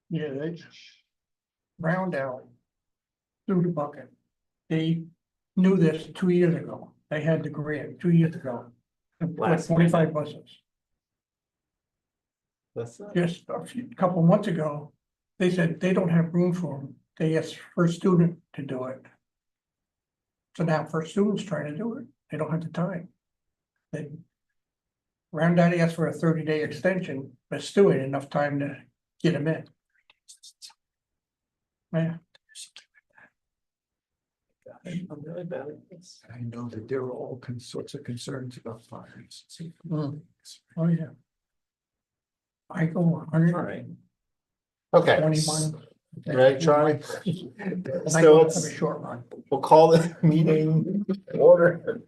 Yeah, they round out through the bucket. They knew this 2 years ago. They had the grant 2 years ago. And put Last 25 buses. That's Just couple months ago, they said they don't have room for them. They asked First Student to do it. So now First Student's trying to do it. They don't have the time. They round out asked for a 30-day extension, but still ain't enough time to get them in. Yeah. I'm really bad at this. I know that there were all sorts of concerns about fires. Oh, yeah. I go 100. All right. Okay. 21. Ready, Charlie? And I So go have let's, a short run. we'll call the meeting to order.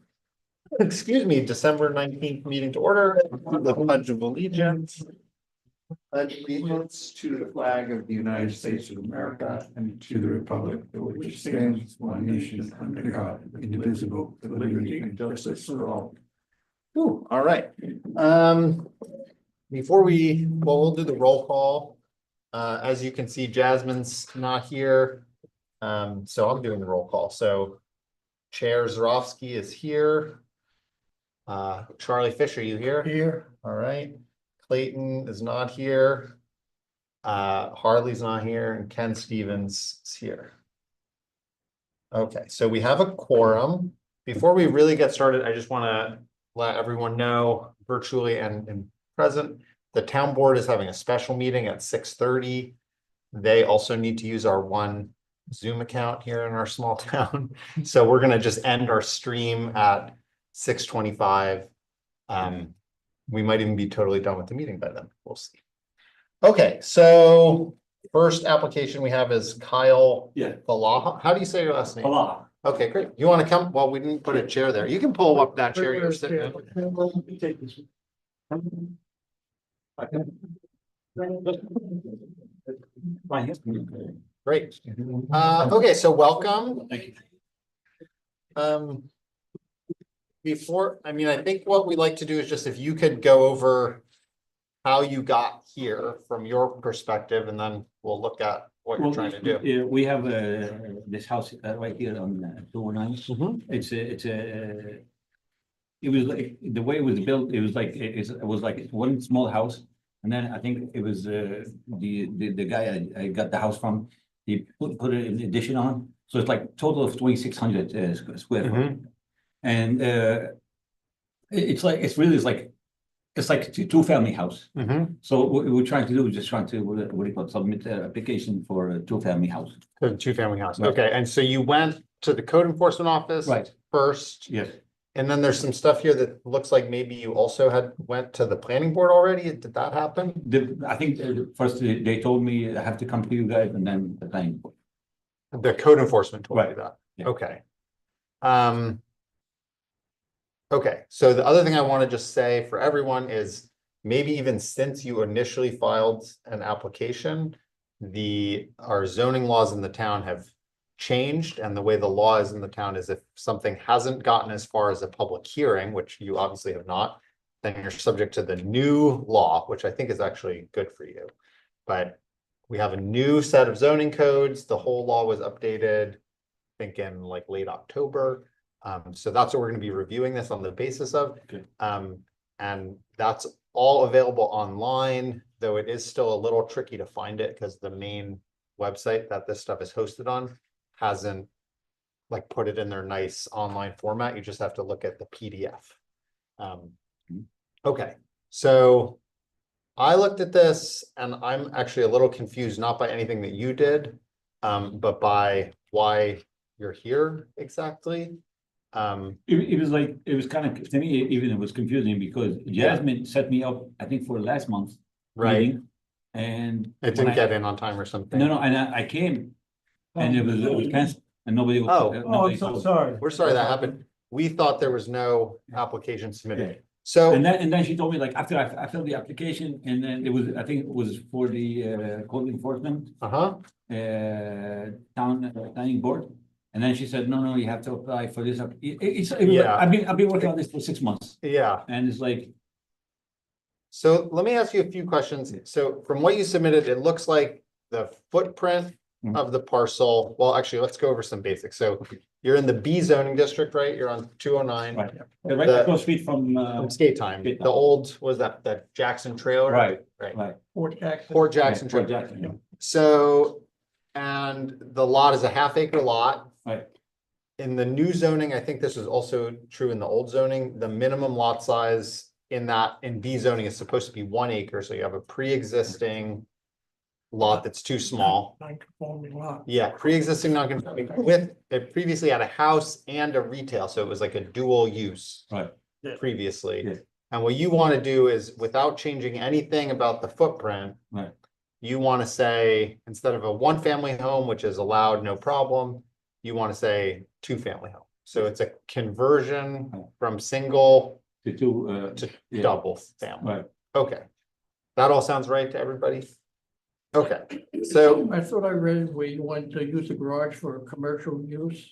Excuse me, December 19th meeting to order, the Pledge of Allegiance. Pledge allegiance to the flag of the United States of America and to the republic for which stands one nation under God, indivisible, with liberty and justice for all. Ooh, all right. Before we'll do the roll call. As you can see, Jasmine's not here. So I'm doing the roll call. So Chair Zarowski is here. Charlie Fisher, you here? Here, All right. Clayton is not here. Harley's not here, and Ken Stevens is here. Okay, so we have a quorum. Before we really get started, I just want to let everyone know virtually and in present, the town board is having a special meeting at 6:30. They also need to use our one Zoom account here in our small town. So we're going to just end our stream at 6:25. We might even be totally done with the meeting by then. We'll see. Okay, so first application we have is Kyle. Yeah. Valaha. How do you say your last name? Hello. Okay, great. You want to come? Well, we didn't put a chair there. You can pull up that chair you're sitting in. Great. Okay, so welcome. Thank you. Before, I mean, I think what we like to do is just if you could go over how you got here from your perspective, and then we'll look at what you're trying to do. Yeah, we have this house right here on 209. Mhm. It was like, the way it was built, it was like, it was like one small house. And then I think it was the guy I got the house from, he put an addition on. So it's like total of 2,600 square foot. Mhm. And it's like two-family house. Mhm. So what we're trying to do is just trying to, what do you call it, submit an application for a two-family house. The two-family house. Right. Okay, and so you went to the code enforcement office Right. first, Yes. and then there's some stuff here that looks like maybe you also went to the planning board already. Did that happen? I think first they told me I have to come to you guys and then the planning board. The code enforcement told you Right. that. Yeah. Okay. Okay, so the other thing I want to just say for everyone is maybe even since you initially filed an application, our zoning laws in the town have changed, and the way the law is in the town is if something hasn't gotten as far as a public hearing, which you obviously have not, then you're subject to the new law, which I think is actually good for you. But we have a new set of zoning codes. The whole law was updated, I think in like late October. So that's what we're going to be reviewing this on the basis of. Okay. And that's all available online, though it is still a little tricky to find it because the main website that this stuff is hosted on hasn't like put it in their nice online format. You just have to look at the PDF. Okay, so I looked at this and I'm actually a little confused, not by anything that you did, but by why you're here exactly. It was like, it was kind of, to me, even it was confusing because Jasmine set me up, I think for last month. Right. Meeting, and. It when didn't get in on time or something. No, and I came and it was canceled and nobody was. Oh. nobody told- sorry. We're sorry that happened. We thought there was no application submitted. Okay. So, And then she told me like after I filled the application and then it was, I think it was for the code enforcement. Planning board, and then she said, no, you have to apply for this. Yeah. I've been working on this for 6 months, yeah. and it's like, So let me ask you a few questions. So from what you submitted, it looks like the footprint Mhm. of the parcel, well, actually, let's go over some basics. So you're in the B zoning district, right? You're on 209. Right, right The- across street from, From Skate Time, Skate the Time. old, was that Jackson trailer? right, Right. right. Fort Jackson. Fort Jackson Fort trailer. Jackson, yeah. So, and the lot is a half-acre lot. Right. In the new zoning, I think this is also true in the old zoning, the minimum lot size in B zoning is supposed to be 1 acre, so you have a pre-existing lot that's too small. Non-conforming lot. Yeah, pre-existing non-conforming with, it previously had a house and a retail, so it was like a dual use. Right. Yeah. Previously. Yes. And what you want to do is, without changing anything about the footprint. Right. You want to say, instead of a 1-family home, which is allowed, no problem, you want to say 2-family home. So it's a conversion from single The two, to yeah. double family. right. Okay. That all sounds right to everybody? Okay, so, I thought I read where you want to use the garage for commercial use.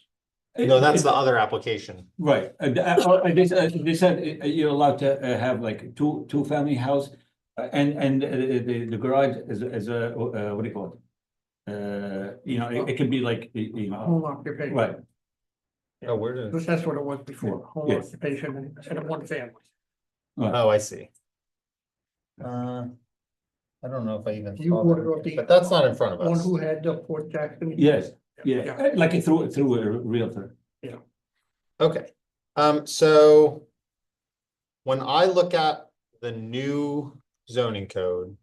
no, that's the other application. Right, they said you're allowed to have like two family house, and the garage is a, what do you call it? You know, it can be like, you know, Home occupation. right, Oh, where did, Because that's what it was before, home Yes. occupation instead of 1 family. oh, I see. I don't know if I even You saw ordered off that, the- but that's not in front of One us. who had the Fort Jackson. yes, yeah, like it through a realtor. Okay, so. When I look at the new zoning code.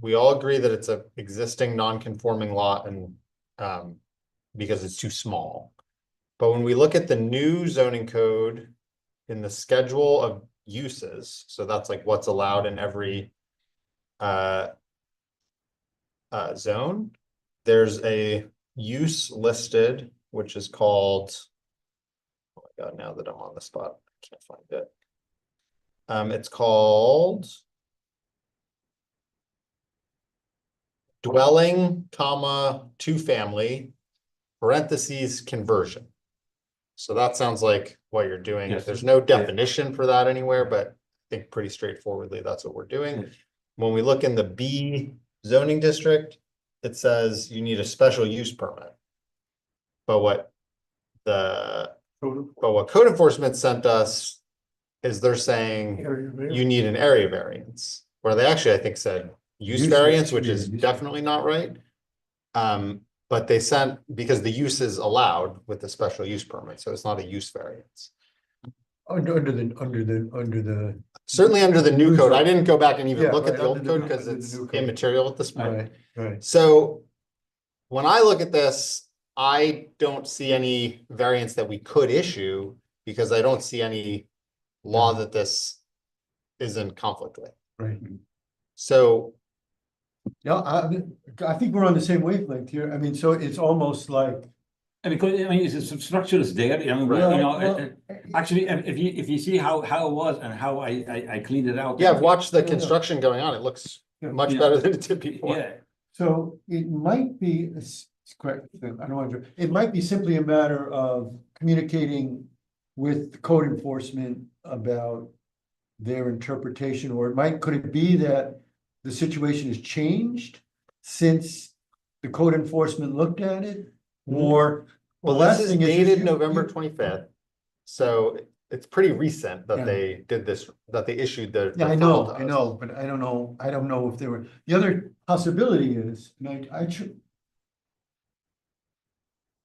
We all agree that it's a existing non-conforming lot and, because it's too small. But when we look at the new zoning code in the schedule of uses, so that's like what's allowed in every. Zone, there's a use listed, which is called. Oh my God, now that I'm on the spot, I can't find it. It's called. Dwelling, comma, 2-family, parentheses, conversion. So that sounds like what you're doing. Yes. There's no definition for that anywhere, but I think pretty straightforwardly, that's what we're doing. Yes. When we look in the B zoning district, it says you need a special use permit. But what code enforcement sent us is they're saying you need an area variance, where they actually, I think, said use Use variance, variance, which yeah, is use definitely not right. But they sent, because the use is allowed with the special use permit, so it's not a use variance. Under the, Certainly under the new New code, I zone. didn't go back and even Yeah, look at right, the old under the code new- because under the it's new code. immaterial at this point. right, So when I look at this, I don't see any variance that we could issue because I don't see any law that this is in conflict with. right. So, Yeah, I think we're on the same wavelength here. I mean, so it's almost like. And because, I mean, it's some structure is there, you know, Right. you know, Well, actually, if you see how it was and how I cleaned it out. yeah, I've watched the Yeah, yeah. construction going on. It looks Yeah. much Yeah. better than it did before. Yeah, So it might be, it's correct, I don't want to, it might be simply a matter of communicating with code enforcement about their interpretation, or could it be that the situation has changed since the code enforcement looked at it? Or, Well, the last this is thing is dated you- November you- 25th. So it's pretty recent Yeah. that they did this, that they issued the. Yeah, the I file know, to I us. know, but I don't know if there were, the other possibility is, and I should.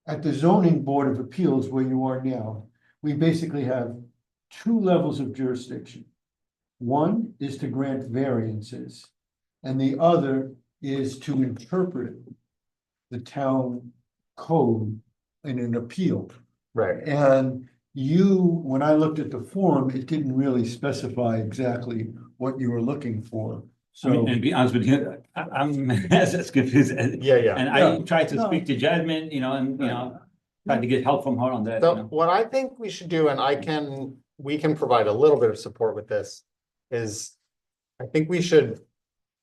At the zoning board of appeals where you are now, we basically have 2 levels of jurisdiction. One is to grant variances, and the other is to interpret the town code in an appeal. Right. And when I looked at the form, it didn't really specify exactly what you were looking for. I mean, So, and to be honest with you, I'm as confused, and Yeah, yeah. I Yeah. tried to No. speak to Jasmine, you know, and, you know, tried to get help from her on that, you So know. what I think we should do, and we can provide a little bit of support with this, is I think we should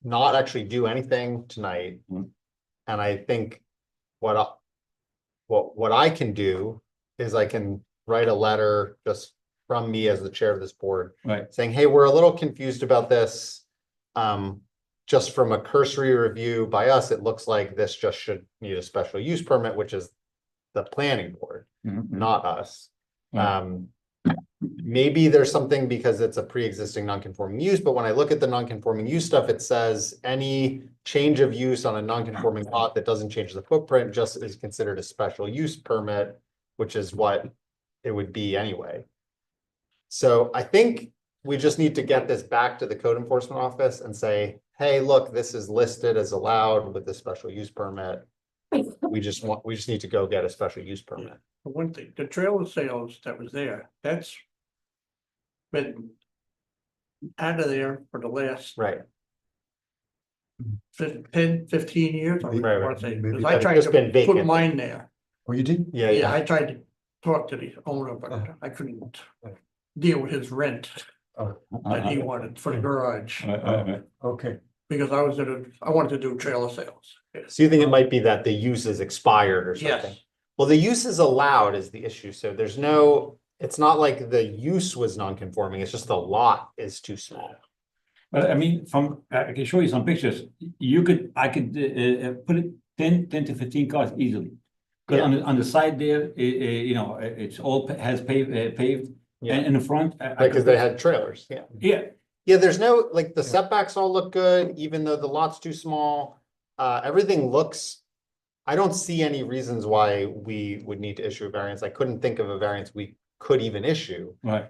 not actually do anything tonight. Mhm. And I think what I can do is I can write a letter just from me as the chair of this board Right, saying, hey, we're a little confused about this. just from a cursory review by us, it looks like this just should need a special use permit, which is the planning board, Mhm. not us. Right. Maybe there's something because it's a pre-existing non-conforming use, but when I look at the non-conforming use stuff, it says any change of use on a non-conforming lot that doesn't change the footprint just is considered a special use permit, which is what it would be anyway. So I think we just need to get this back to the code enforcement office and say, hey, look, this is listed as allowed with the special use permit. We just need to go get a special use permit. For one thing, the trailer sales that was there, that's been out of there for the last Right. 15 years. I Right, wanna say, 'cause maybe I it's tried just to been put vacant. mine there. Oh, you did? Yeah, Yeah, yeah. I tried to talk to the owner, but I couldn't deal with his rent that he wanted for the garage. Okay. Because I wanted to do trailer sales. So you think it might be that the use is expired or something? Yes, Well, the use is allowed is the issue, so there's no, it's not like the use was non-conforming, it's just the lot is too small. But I mean, I can show you some pictures. I could put it 10 to 15 cars easily. Because on the side there, you know, it's all has paved, Yeah, and in the front. because they had trailers, yeah. Yeah, Yeah, there's no, like, the setbacks all look good, even though the lot's too small. Everything looks, I don't see any reasons why we would need to issue a variance. I couldn't think of a variance we could even issue. right.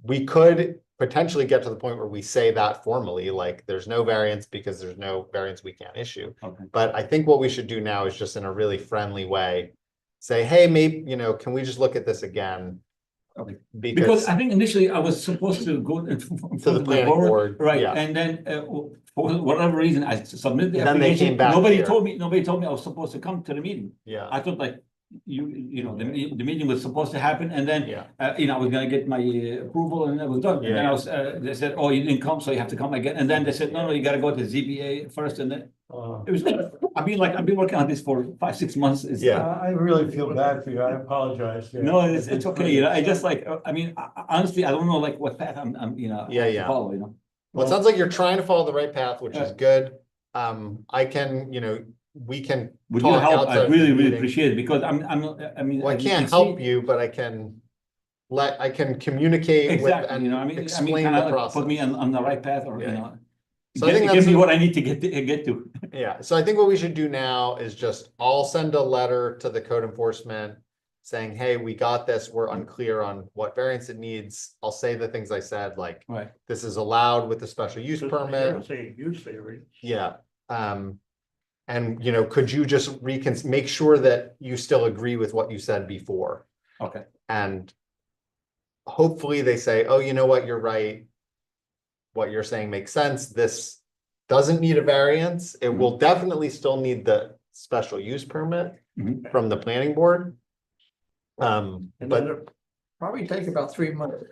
We could potentially get to the point where we say that formally, like, there's no variance because there's no variance we can't issue. Okay. But I think what we should do now is just in a really friendly way, say, hey, maybe, you know, can we just look at this again? Okay. Because Because I think initially I was supposed to go to the planning board, right, yeah. and then for whatever reason, I submitted the And then they application. came back Nobody here. told me I was supposed to come to the meeting. Yeah, I thought like, you know, the meeting was supposed to happen, and then, yeah, you know, I was gonna get my approval, and that was done. And then I was, they said, oh, you didn't come, so you have to come again, and then they said, no, you gotta go to ZBA first, and then it was, I've been working on this for 5-6 months. It's- Yeah. I really feel bad for you. I apologize. No, it's okay, you know, I just like, I mean, honestly, I don't know like what path I'm, you know. Yeah, have to yeah. Follow, you know. well, it sounds like you're trying to follow the right path, which is Yeah. good. I can, you know, we can. With your talk help, outside I of the really meeting. appreciate it, because I mean. Well, I as you can't can help see- you, but I can communicate with Exactly, and you know, I mean, explain kinda the like process. put me on the right path, or, you Yeah. know. So I think Give that's me a- what I need to get to. Yeah, so I think what we should do now is just, I'll send a letter to the code enforcement saying, hey, we got this, we're unclear on what variance it needs. I'll say the things I said, like, Right, this is allowed with the special use permit. Say use favor. Yeah, and you know, could you just make sure that you still agree with what you said before? okay, And hopefully they say, oh, you know what, you're right. What you're saying makes sense. This doesn't need a variance. It will definitely still need the special use permit Mhm. from the planning board. And then But it'll probably take about 3 months.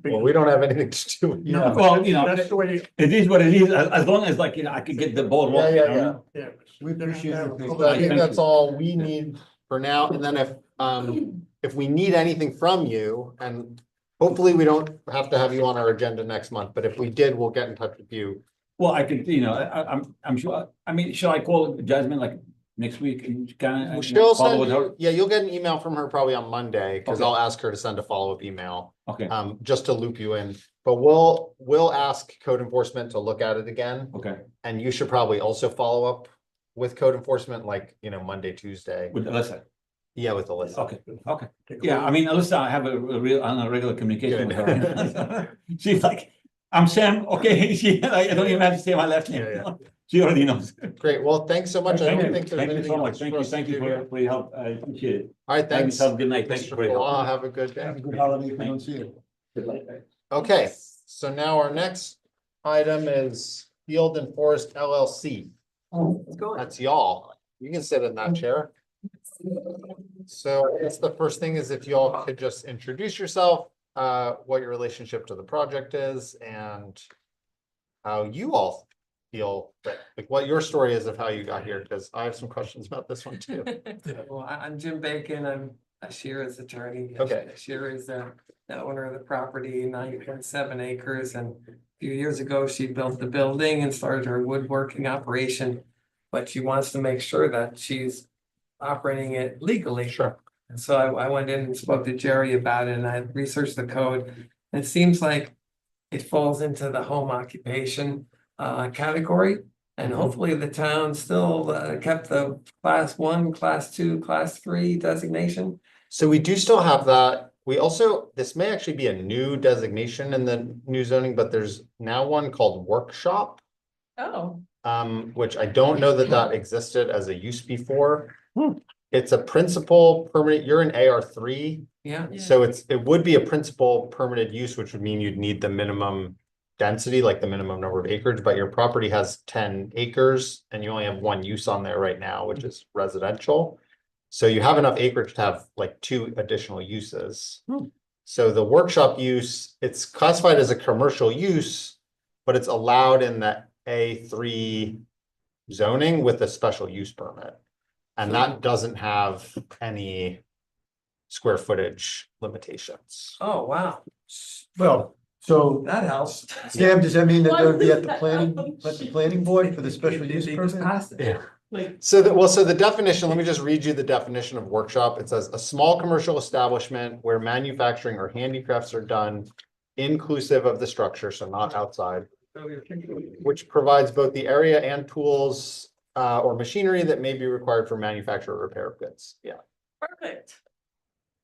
well, we don't have anything to do with it. No, Well, you know, that's the way. it is what it is, as long as like, you know, I could get the ball Yeah, rolling. yeah, you know what I mean? Yeah. We appreciate it. So I think Thank that's you. all we need for now, and then if we need anything from you, and hopefully we don't have to have you on our agenda next month, but if we did, we'll get in touch with you. Well, I could, you know, I'm sure, I mean, should I call Jasmine like next week and kind of She'll follow send with her? you, yeah, you'll get an email from her probably on Monday, because Okay. I'll ask her to send a follow-up email, Okay, just to loop you in. But we'll ask code enforcement to look at it again, okay, and you should probably also follow up with code enforcement, like, you know, Monday, Tuesday. with Alyssa, Yeah, with Alyssa. okay, okay. Yeah, I mean, Alyssa, I have a regular communication with her. She's like, I'm Sam, okay, I don't even have to say my last name. Yeah, She already knows. Great, well, thanks so much. I Thank don't you, think there's thank you anything so much, else thank for you, us to thank you do here. for your help, I appreciate it. All right, Have thanks. yourself a good night, thank you Mr. for your help. Falah, have a good day. Have a good holiday if we don't see you. Good night. Okay, so now our next item is Field and Forest LLC. That's y'all. You can sit in that chair. So I guess the first thing is if y'all could just introduce yourself, what your relationship to the project is, and how you all feel, like what your story is of how you got here, because I have some questions about this one too. Well, I'm Jim Bacon. I'm Shira's attorney. Okay. Shira is the owner of the property, 9.7 acres, and a few years ago, she built the building and started her woodworking operation. But she wants to make sure that she's operating it legally. Sure. And so I went in and spoke to Jerry about it, and I researched the code. It seems like it falls into the home occupation category. And Mhm. hopefully the town still kept the class 1, class 2, class 3 designation. So we do still have that. We also, this may actually be a new designation in the new zoning, but there's now one called workshop. Oh, Which I don't know that that existed as a use before. Hmm. It's a principal permanent, you're in AR3, Yeah. yeah. so it would be a principal permanent use, which would mean you'd need the minimum density, like the minimum number of acres, but your property has 10 acres and you only have one use on there right now, which is residential. So you have enough acreage to have like 2 additional uses. Hmm. So the workshop use, it's classified as a commercial use, but it's allowed in the A3 zoning with a special use permit. And that doesn't have any square footage limitations. Oh, wow. Well, so That helps. Sam, does that mean that they would be at the What? planning board for the special use They just permit? passed it. Yeah. Like, So so the definition, let me just read you the definition of workshop. It says a small commercial establishment where manufacturing or handicrafts are done inclusive of the structure, so not outside, which provides both the area and tools or machinery that may be required for manufacture or repair of goods. Yeah. perfect.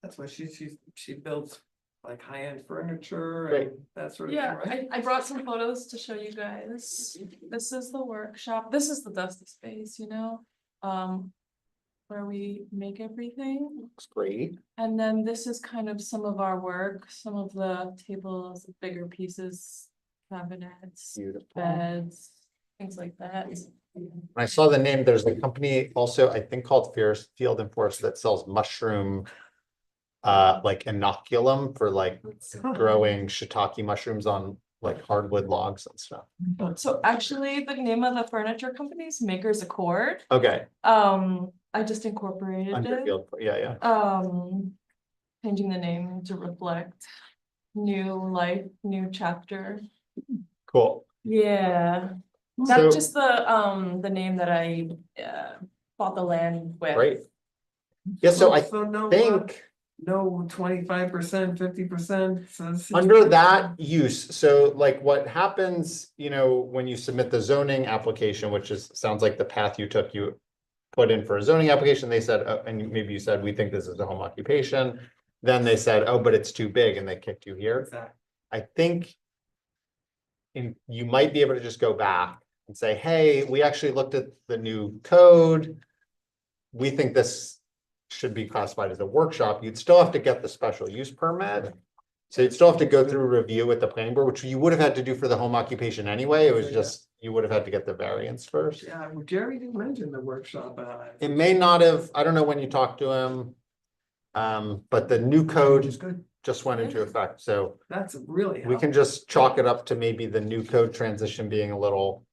That's why she builds like high-end furniture Great. and that sort of thing, Yeah, right? I brought some photos to show you guys. This is the workshop. This is the dusty space, you know? Where we make everything. Looks great. And then this is kind of some of our work, some of the tables, bigger pieces, cabinets, Beautiful. beds, things like that. When I saw the name, there's a company also, I think called Fierce Field and Forest that sells mushroom like inoculum for like growing shiitake mushrooms on like hardwood logs and stuff. So actually, the name of the furniture company is Makers Accord. Okay, I just incorporated it. Underfield, yeah. Changing the name to reflect new life, new chapter. Cool. Yeah, So- that's just the name that I bought the land with. Great. Yeah, so I no, think no 25%, 50%. under that use, so like what happens, you know, when you submit the zoning application, which is, sounds like the path you took, you put in for a zoning application, they said, and maybe you said, we think this is a home occupation. Then they said, oh, but it's too big, and they kicked you here. Exactly. I think you might be able to just go back and say, hey, we actually looked at the new code. We think this should be classified as a workshop. You'd still have to get the special use permit. So you'd still have to go through review with the planning board, which you would have had to do for the home occupation anyway. It was just, you would have had to get the variance first. Yeah, well, Jerry didn't mention the workshop. It may not have, I don't know when you talked to him. But the new code Which is good. just went into effect, so That's really we can just chalk it up to maybe the new code transition being a little.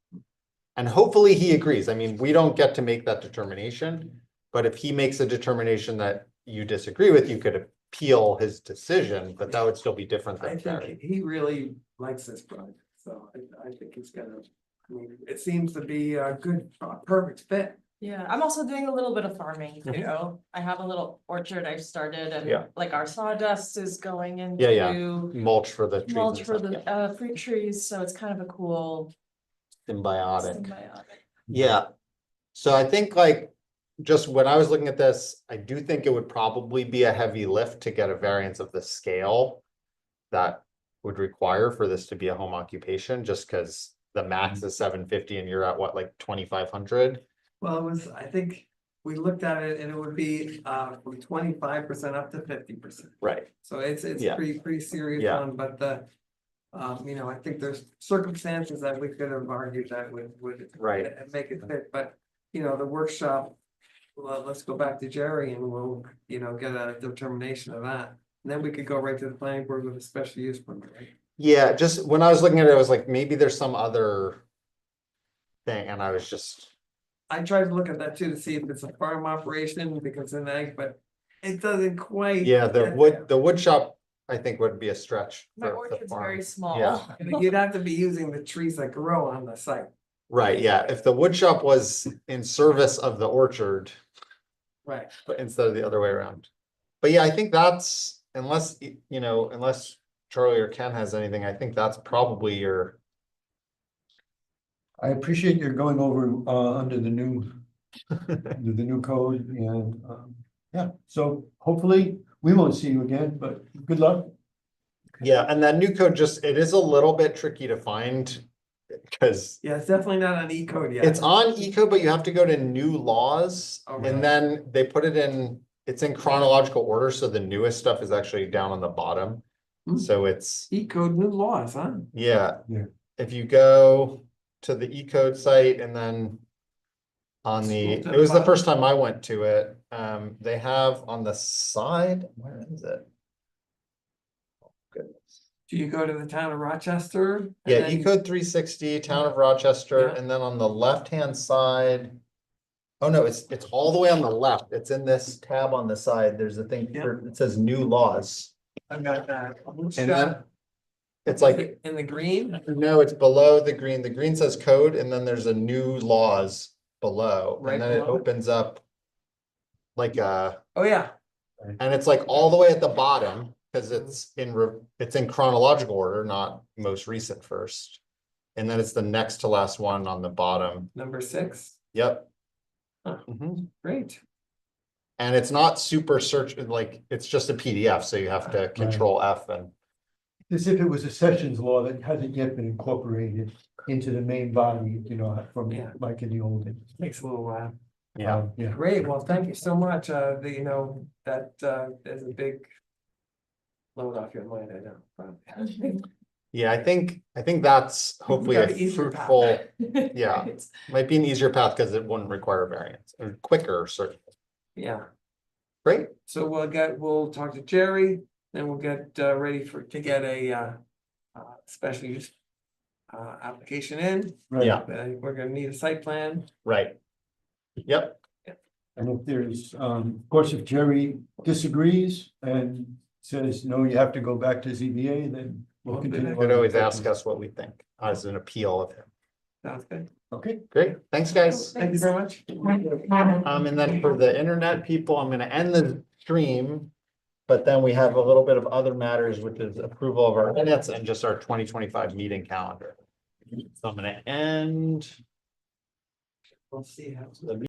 And hopefully he agrees. I mean, we don't get to make that determination, but if he makes a determination that you disagree with, you could appeal his decision, but that would still be different I than think Barry. he really likes this project, so I think he's gonna, I mean, it seems to be a good, perfect fit. Yeah, I'm also doing a little bit of farming too. I have a little orchard I've started Yeah. and like our sawdust is going Yeah, yeah. into Mulch for the trees mulch and for stuff, the yeah. fruit trees, so it's kind of a cool Symbiotic. symbiotic. Yeah, so I think like, just when I was looking at this, I do think it would probably be a heavy lift to get a variance of the scale. That would require for this to be a home occupation, just because the max is 750 and you're at what, like 2,500? Well, it was, I think, we looked at it and it would be from 25% up to 50%. Right. So it's Yeah. pretty serious Yeah. one, but you know, I think there's circumstances that we could have argued that would Right. make it fit, but you know, the workshop. Well, let's go back to Jerry and we'll, you know, get a determination of that. And then we could go right to the planning board with a special use permit, right? Yeah, just when I was looking at it, I was like, maybe there's some other thing, and I was just, I tried to look at that too to see if it's a farm operation because of ag, but it doesn't quite. yeah, the get wood, there. the wood shop I think would be a stretch. My for the orchard's farm. very small. Yeah. You'd have to be using the trees that grow on the site. Right, yeah, if the wood shop was in service of the orchard, Right. but instead of the other way around. But yeah, I think that's, unless, you know, unless Charlie or Ken has anything, I think that's probably your. I appreciate your going over under the new code and yeah, so hopefully we won't see you again, but good luck. Yeah, and that new code just, it is a little bit tricky to find. Cause Yeah, it's definitely not on E code yet. it's on eco, but you have to go to new laws Oh, really? and then they put it in, it's in chronological order, so the newest stuff is actually down on the bottom. Hmm. So it's, E code new laws, huh? yeah. Yeah. If you go to the E code site and then. On the, Scroll to it the was the bottom. first time I went to it, they have on the side, where is it? Oh, goodness. Do you go to the town of Rochester? and Yeah, then- E code 360, Town of Rochester, Yeah. and then on the left-hand side. Oh, no, it's all the way on the left. It's in this tab on the side. There's a thing Yeah. for, it says new laws. I've got that. Which, And then it's like, in the green, no, it's below the green. The green says code and then there's a new laws below. Right And then it below it? opens up. Like oh yeah, and it's like all the way at the bottom, cause it's it's in chronological order, not most recent first. And then it's the next to last one on the bottom. number 6, Yep. Huh. Mhm. great. And it's not super search, like, it's just a PDF, so you have to control F and, As if it was a sessions law that hasn't yet been incorporated into the main body, you know, from Yeah. like in the old days. Takes a little while. yeah. Yeah. Great, well, thank you so much, you know, that is a big load off your mind, I know. Yeah, I think that's hopefully got a an easier path. fruitful, yeah. Right. might be an easier path, cause it wouldn't require variance, or quicker, certainly. Yeah, Great, so we'll talk to Jerry, then we'll get ready to get a special use application in. Right. Yeah. Then we're gonna need a site plan. right. Yep, And if there's, of course, if Jerry disagrees and says, no, you have to go back to ZBA, then we'll Well, continue. you could always ask us what we think as an appeal of him. Sounds good. Okay. Great, thanks, guys. Thank you very much. And then for the internet people, I'm gonna end the stream. But then we have a little bit of other matters, which is approval of our minutes and just our 2025 meeting calendar. So I'm gonna end We'll see how. the